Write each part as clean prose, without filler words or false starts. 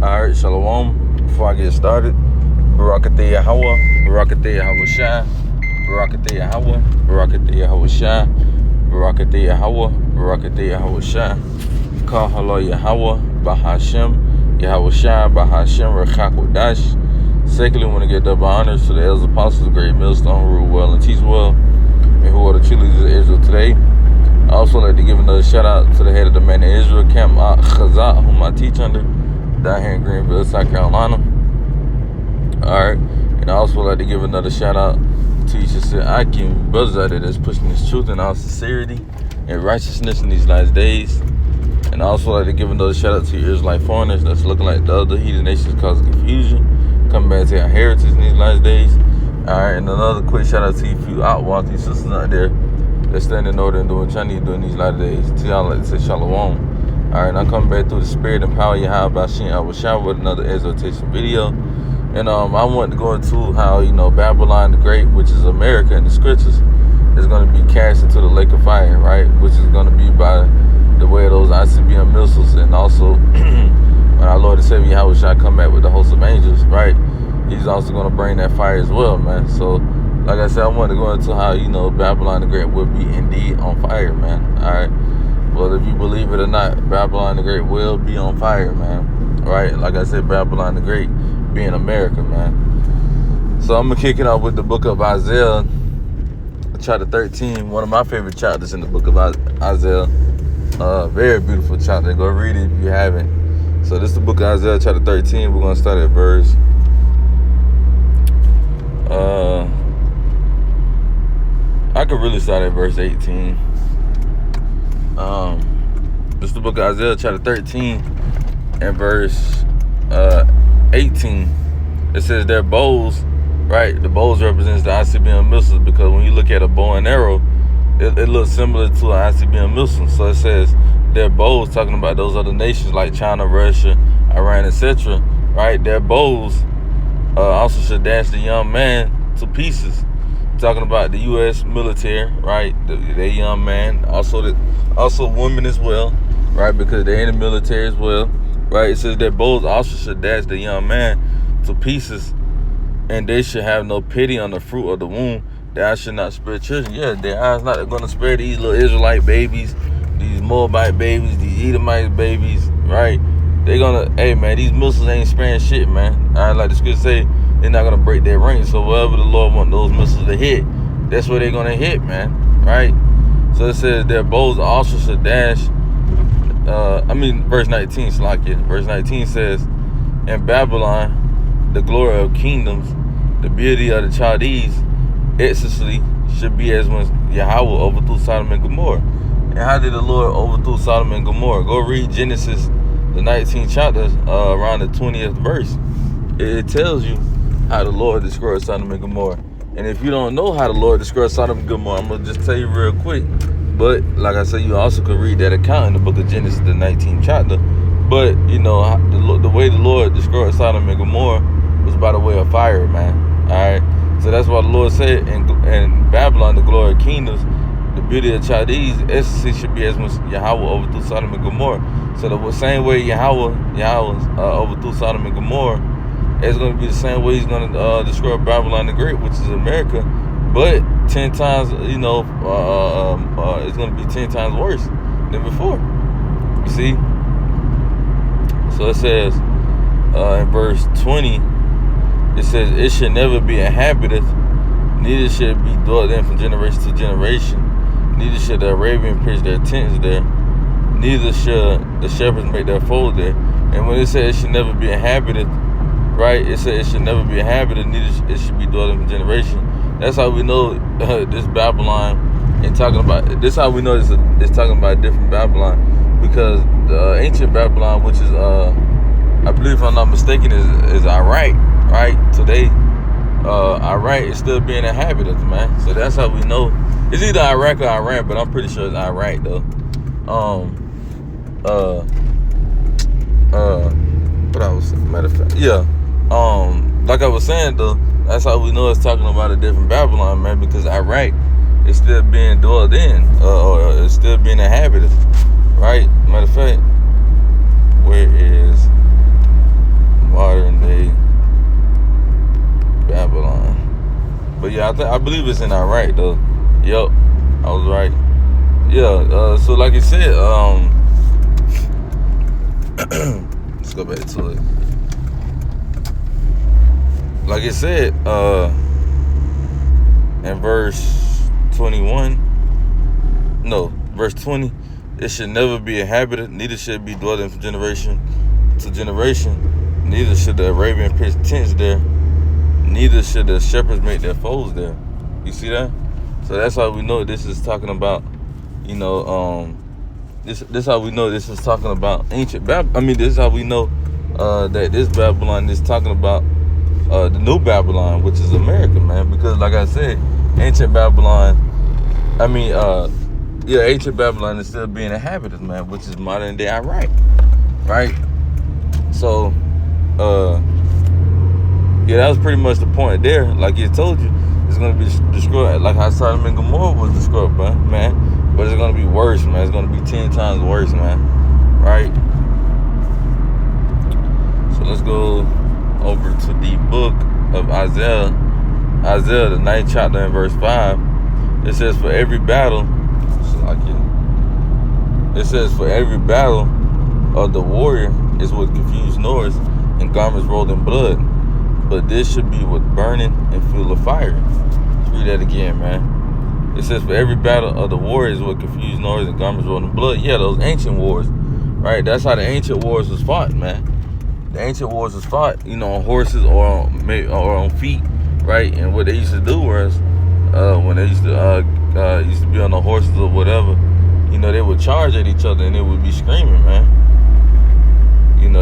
Alright, Shalom. Before I get started, Barakateh Yahweh, Barakateh Yahweh Shai, Barakateh Yahweh, Barakateh Yahweh Shai, Barakateh Yahweh, Barakateh Yahweh Shai, Kahalo Yahweh, Bahashem, Yahweh Shai, Bahashem, Rechakodash. Secondly, I want to give double honors to the elders apostles, great millstone, rule well and teach well, and who are the cheerleaders of Israel today. I also like to give another shout out to the head of the Man of Israel, Camp Chazat, whom I teach under, down here in Greenville, South Carolina. Alright, and I also like to give another shout out to Yishasir Akim, brothers out there that's pushing this truth in all sincerity and righteousness in these last days. And I also like to give another shout out to your Israelite foreigners that's looking like the other heathen nations causing confusion, coming back to our heritage in these last days. Alright, and another quick shout out to you few outwalking sisters out there that's standing in order and doing Chinese during these latter days. To y'all, like to say Shalom. Alright, now coming back through the spirit and power of Yahweh Bashin, I will shower with another exhortation video. And I want to go into how, Babylon the Great, which is America in the scriptures, is going to be cast into the lake of fire, right? Which is going to be by the way of those ICBM missiles. And also, when our Lord and Savior Yahweh shall come back with the host of angels, right? He's also going to bring that fire as well, man. So, like I said, I want to go into how, Babylon the Great will be indeed on fire, man. Alright. Well, if you believe it or not, Babylon the Great will be on fire, man. Right? Like I said, Babylon the Great being America, man. So I'm going to kick it off with the book of Isaiah, chapter 13. One of my favorite chapters in the book of Isaiah. Very beautiful chapter. Go read it if you haven't. So this is the book of Isaiah, chapter 13. We're going to start at verse... I could really start at verse 18. This is the book of Isaiah, chapter 13, and verse 18. It says their bows, right? The bows represents the ICBM missiles, because when you look at a bow and arrow, it looks similar to an ICBM missile. So it says their bows, talking about those other nations like China, Russia, Iran, etc. Right? Their bows also should dash the young man to pieces. Talking about the U.S. military, right? The young man, also women as well, right? Because they're in the military as well, right? It says their bows also should dash the young man to pieces, and they should have no pity on the fruit of the womb. Their eyes should not spare children. Yeah, their eyes not going to spare these little Israelite babies, these Moabite babies, these Edomite babies, right? They're gonna, hey man, these missiles ain't sparing shit, man. I like the scripture say, they're not gonna break their ring. So wherever the Lord want those missiles to hit, that's where they're gonna hit, man. Right? So it says their bows also should dash. Verse 19, Slakia. Verse 19 says, in Babylon, the glory of kingdoms, the beauty of the Chaldees, excellency should be as when Yahweh overthrew Sodom and Gomorrah. And how did the Lord overthrow Sodom and Gomorrah? Go read Genesis, the 19th chapter, around the 20th verse. It tells you how the Lord destroyed Sodom and Gomorrah. And if you don't know how the Lord destroyed Sodom and Gomorrah, I'm going to just tell you real quick. But like I said, you also could read that account in the book of Genesis, the 19th chapter. But, the way the Lord destroyed Sodom and Gomorrah was by the way of fire, man. All right? So that's why the Lord said in Babylon, the glory of kingdoms, the beauty of Chaldees, excellency should be as when Yahweh overthrew Sodom and Gomorrah. So the same way Yahweh overthrew Sodom and Gomorrah, it's going to be the same way he's going to destroy Babylon the Great, which is America, but 10 times, it's going to be 10 times worse than before. You see? So it says in verse 20, it says, it should never be inhabited, neither should it be dwelt in from generation to generation, neither should the Arabian pitch their tents there, neither should the shepherds make their fold there. And when it says it should never be inhabited, right, it says it should never be inhabited, neither it should be dwelt in from generation. That's how we know this Babylon, and talking about this, how we know it's talking about a different Babylon, because the ancient Babylon, which is I believe, if I'm not mistaken, is Iraq, right? Today, Iraq is still being inhabited, man. So that's how we know it's either Iraq or Iran, but I'm pretty sure it's Iraq though. What I was, matter of fact, yeah. Like I was saying though, that's how we know it's talking about a different Babylon, man, because Iraq is still being dwelled in, or it's still being inhabited, right? Matter of fact, where is I believe it's in Iraq though. Yep, I was right. Yeah. So like you said, let's go back to it. Like it said, in verse 20, it should never be inhabited, neither should it be dwelt in from generation to generation, neither should the Arabian pitch tents there, neither should the shepherds make their foes there. You see that? So that's how we know this is talking about, this how we know this is talking about ancient Babylon. This is how we know that this Babylon is talking about the new Babylon, which is America, man. Because like I said, ancient Babylon, ancient Babylon is still being inhabited, man, which is modern day Iraq, right? So, that was pretty much the point there. Like it told you, it's gonna be destroyed, like how Sodom and Gomorrah was destroyed, man. But it's gonna be worse, man. It's gonna be 10 times worse, man. Right? So let's go over to the book of Isaiah, the 9th chapter and verse 5. It says, for every battle of the warrior is with confused noise and garments rolled in blood, but this should be with burning and fuel of fire. Let's read that again, man. It says, for every battle of the warrior is with confused noise and garments rolled in blood. Yeah, those ancient wars, right? That's how the ancient wars was fought, man. The ancient wars was fought, on horses or on feet, right? And what they used to do was, when they used to be on the horses or whatever, they would charge at each other and they would be screaming, man.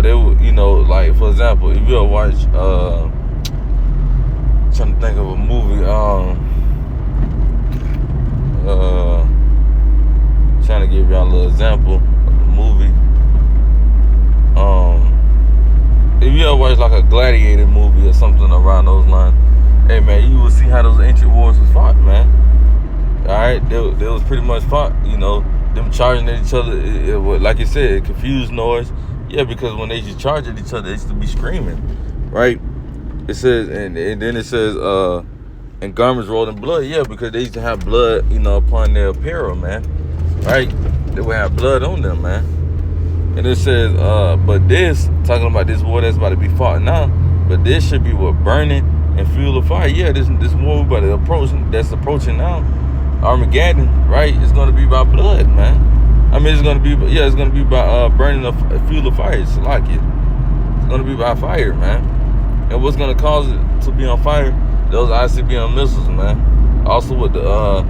They would, like for example, if you ever watch, trying to think of a movie, trying to give y'all a little example of the movie. If you ever watch like a gladiator movie or something around those lines, hey man, you will see how those ancient wars was fought, man. Alright, they was pretty much fought, them charging at each other, it like you said, confused noise. Yeah, because when they used to charge at each other, they used to be screaming, right? It says, and then it says, and garments rolled in blood. Yeah, because they used to have blood, upon their apparel, man, right? They would have blood on them, man. And it says, but this, talking about this war that's about to be fought now, but this should be with burning and fuel of fire. Yeah, this war about to approaching now, Armageddon, right? It's going to be by blood, man. It's going to be, it's going to be by burning a fuel of fire. It's like it. It's going to be by fire, man. And what's going to cause it to be on fire? Those ICBM missiles, man. Also with the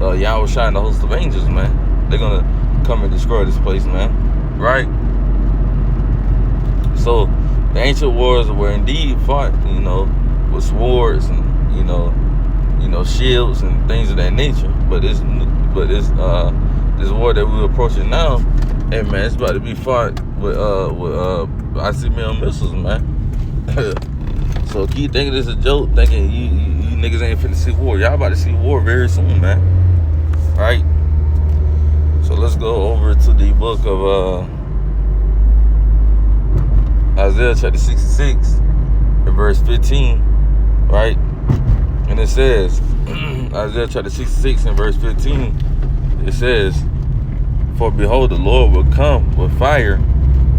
Yahweh Shai and the host of angels, man. They're going to come and destroy this place, man. Right? So the ancient wars were indeed fought, with swords and shields and things of that nature. But this war that we're approaching now, hey man, it's about to be fought with ICBM missiles, man. So keep thinking this is a joke, thinking you niggas ain't finna see war. Y'all about to see war very soon, man. Right? So let's go over to the book of Isaiah chapter 66 and verse 15, right? And it says, Isaiah chapter 66 and verse 15, it says, for behold, the Lord will come with fire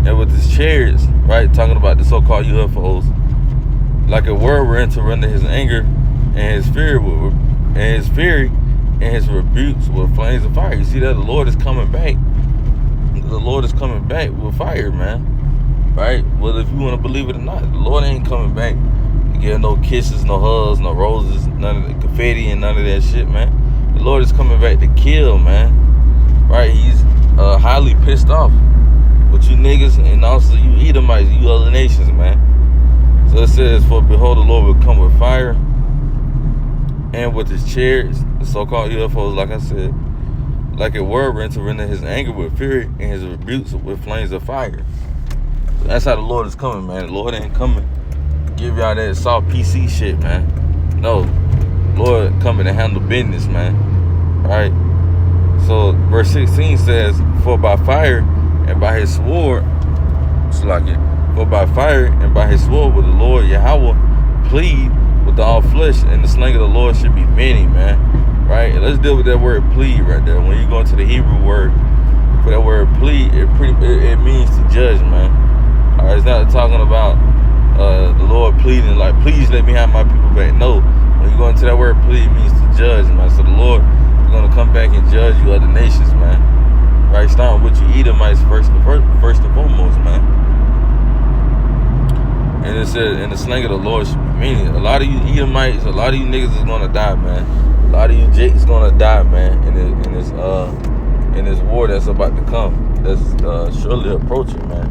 and with his chariots, right? Talking about the so-called UFOs, like a whirlwind to render his anger and his fury and his rebukes with flames of fire. You see that? The Lord is coming back. The Lord is coming back with fire, man. Right? Well, if you want to believe it or not, the Lord ain't coming back to give no kisses, no hugs, no roses, none of the confetti and none of that shit, man. The Lord is coming back to kill, man. Right? He's highly pissed off with you niggas and also you Edomites, you other nations, man. So it says, for behold, the Lord will come with fire and with his chariots, the so-called UFOs, like I said, like a whirlwind to render his anger with fury and his rebukes with flames of fire. So that's how the Lord is coming, man. The Lord ain't coming to give y'all that soft PC shit, man. No. Lord coming to handle business, man. Alright? So verse 16 says, for by fire and by his sword, for by fire and by his sword will the Lord Yahweh plead with all flesh, and the sling of the Lord should be many, man. Right? And let's deal with that word plead right there. When you go into the Hebrew word for that word plead, it means to judge, man. All right, it's not talking about the Lord pleading like, please let me have my people back. No, when you go into that word plead, it means to judge, man. So the Lord is going to come back and judge you other nations, man. Right? Starting with you Edomites first and foremost, man. And it says, and the sling of the Lord should be meaning. A lot of you Edomites, a lot of you niggas is gonna die, man. A lot of you Jakes is gonna die, man, in this war that's about to come. That's surely approaching, man.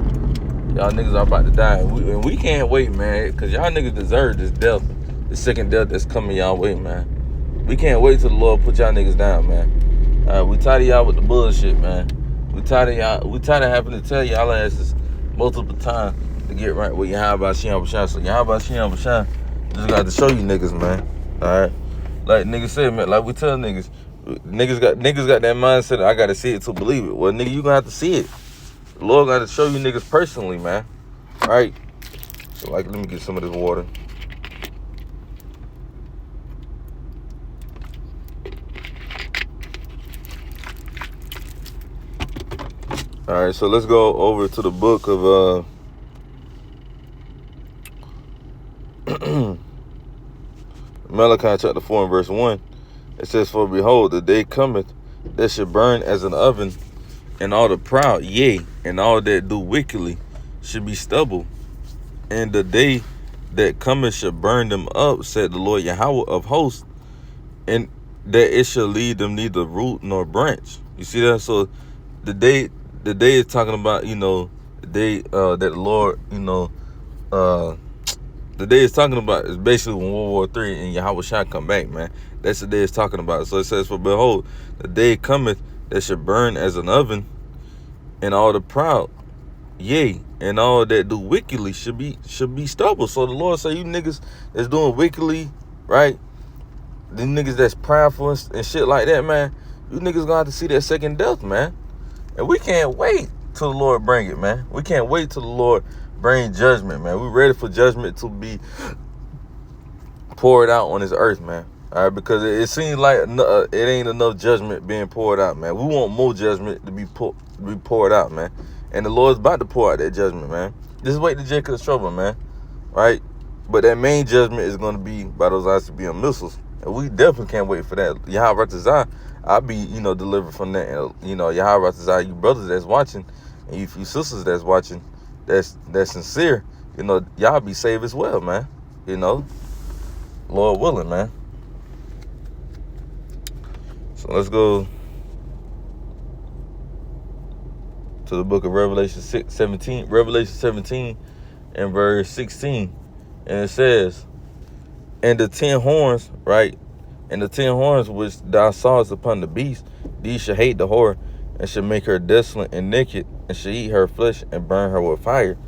Y'all niggas are about to die. And we can't wait, man, because y'all niggas deserve this death, the second death that's coming y'all way, man. We can't wait till the Lord put y'all niggas down, man. We tired of y'all with the bullshit, man. We tired of y'all. We tired of having to tell y'all asses multiple times to get right with Yahweh Shem Bashar. So Yahweh Shem Bashar just got to show you niggas, man. Alright? Like niggas said, man, like we tell niggas got that mindset, I gotta see it to believe it. Well, nigga, you gonna have to see it. The Lord gotta show you niggas personally, man. Alright? So like, let me get some of this water. Alright, so let's go over to the book of Malachi chapter 4 and verse 1. It says, for behold, the day cometh that shall burn as an oven, and all the proud, yea, and all that do wickedly should be stubble. And the day that cometh shall burn them up, said the Lord Yahweh of hosts, and that it shall leave them neither root nor branch. You see that? So the day is talking about, you know, the day that the Lord, you know, the day it's talking about is basically when World War III and Yahweh shall come back, man. That's the day it's talking about. So it says, for behold, the day cometh that shall burn as an oven, and all the proud, yea, and all that do wickedly should be stubble. So the Lord say, you niggas that's doing wickedly, right? The niggas that's prideful and shit like that, man, you niggas gonna have to see that second death, man. And we can't wait till the Lord bring it, man. We can't wait till the Lord bring judgment, man. We ready for judgment to be poured out on this earth, man. All right, because it seems like it ain't enough judgment being poured out, man. We want more judgment to be poured out, man. And the Lord's about to pour out that judgment, man. Just wait to Jacob's trouble, man. Right? But that main judgment is going to be by those ICBM missiles. And we definitely can't wait for that. Yahweh Ratazah, I'll be, you know, delivered from that. And, you know, Yahweh Ratazah, you brothers that's watching, and you sisters that's watching, that's sincere, you know, y'all be saved as well, man. You know, Lord willing, man. So let's go to the book of Revelation 17 and verse 16. And it says, and the 10 horns, right? And the 10 horns which thou sawest upon the beast, these shall hate the whore, and shall make her desolate and naked, and shall eat her flesh and burn her with fire.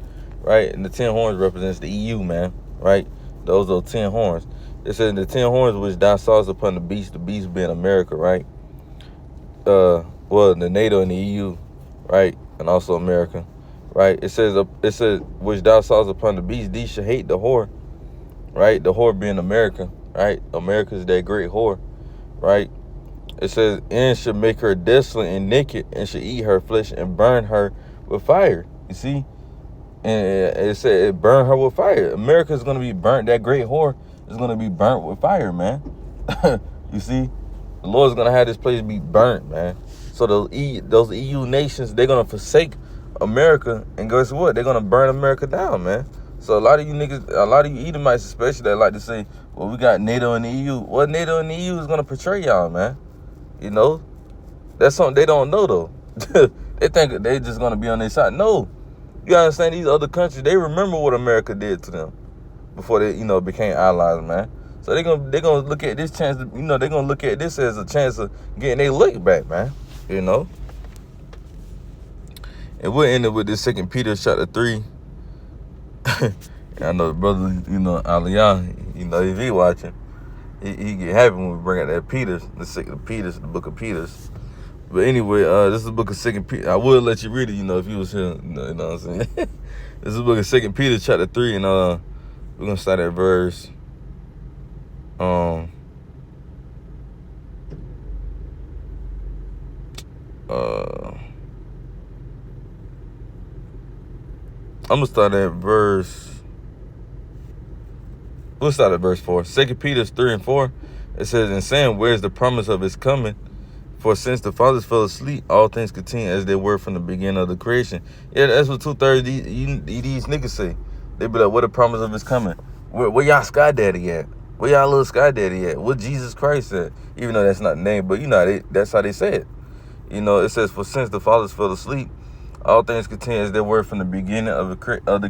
Right? And the 10 horns represents the EU, man. Right? Those are 10 horns. It says, the 10 horns which thou sawest upon the beast being America, right? Well, the NATO and the EU, right? And also America, right? It says, which thou sawest upon the beast, these shall hate the whore, right? The whore being America, right? America's that great whore, right? It says, and shall make her desolate and naked, and shall eat her flesh and burn her with fire. You see? And it said it burn her with fire. America's going to be burnt. That great whore is going to be burnt with fire, man. You see? The Lord's going to have this place be burnt, man. So those EU nations, they're going to forsake America. And guess what? They're going to burn America down, man. So a lot of you niggas, a lot of you Edomites especially, that like to say, well, we got NATO and the EU. Well, NATO and the EU is going to portray y'all, man. You know? That's something they don't know, though. They think they just going to be on their side. No. You understand, these other countries, they remember what America did to them before they, you know, became allies, man. So they're gonna look at this chance, you know, they're gonna look at this as a chance of getting their lick back, man. You know? And we'll end it with this 2 Peter chapter 3. And I know the brother, you know, Aliyah, you know, if he watching, he get happy when we bring out that Peters, the book of Peters. But anyway, this is the book of 2 Peter. I would let you read it, you know, if you was here. You know what I'm saying? This is the book of 2 Peter chapter 3, and we're gonna start at verse I'm gonna start at verse. We'll start at verse 4. 2 Peter 3 and 4. It says, "And saying, where's the promise of his coming? For since the fathers fell asleep, all things continue as they were from the beginning of the creation." Yeah, that's what 2/3 these niggas say. They be like, "What the promise of his coming? Where y'all sky daddy at? Where y'all little sky daddy at? What Jesus Christ at?" Even though that's not the name, but you know that's how they say it. You know, it says, "For since the fathers fell asleep, all things continue as they were from the beginning of the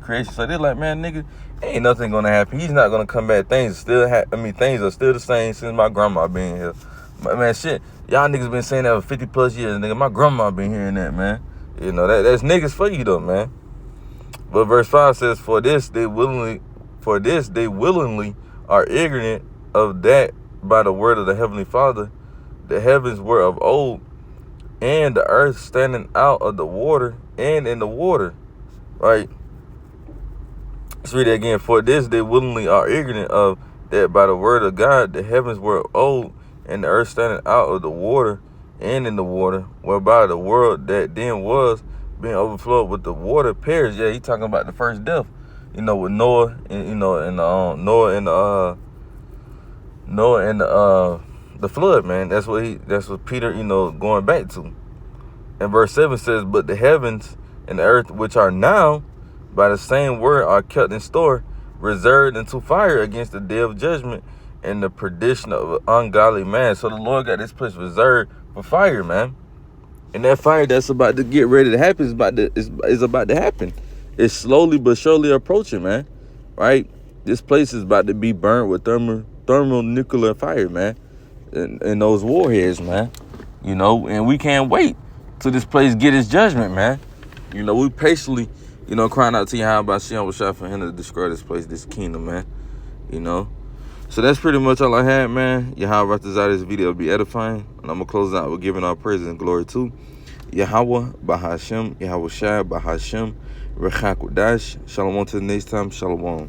creation." So they're like, man, nigga, ain't nothing gonna happen. He's not gonna come back. Things are still the same since my grandma been here. Man, shit, y'all niggas been saying that for 50 plus years, nigga. My grandma been hearing that, man. You know, that's niggas for you though, man. But verse 5 says, For this they willingly are ignorant of that by the word of the heavenly Father, the heavens were of old, and the earth standing out of the water and in the water. Right? Let's read it again. For this they willingly are ignorant of that by the word of God, the heavens were of old, and the earth standing out of the water and in the water, whereby the world that then was, being overflowed with the water, perished. Yeah, he talking about the first death. You know, with Noah and Noah and the flood, man. That's what Peter, going back to. And verse 7 says, "But the heavens and the earth, which are now by the same word, are kept in store, reserved unto fire against the day of judgment and the perdition of an ungodly man." So the Lord got this place reserved for fire, man. And that fire that's about to get ready to happen is about to happen. It's slowly but surely approaching, man. Right? This place is about to be burned with thermonuclear fire, man. And those warheads, man. And we can't wait till this place get its judgment, man. We patiently, crying out to Yahweh Shem for him to destroy this place, this kingdom, man. So that's pretty much all I had, man. Yahweh Ratazah, this video will be edifying. And I'm going to close out with giving our praise and glory to Yahweh Bahashem, Yahweh Shai Bahashem, Rechak Wadash. Shalom to the next time. Shalom.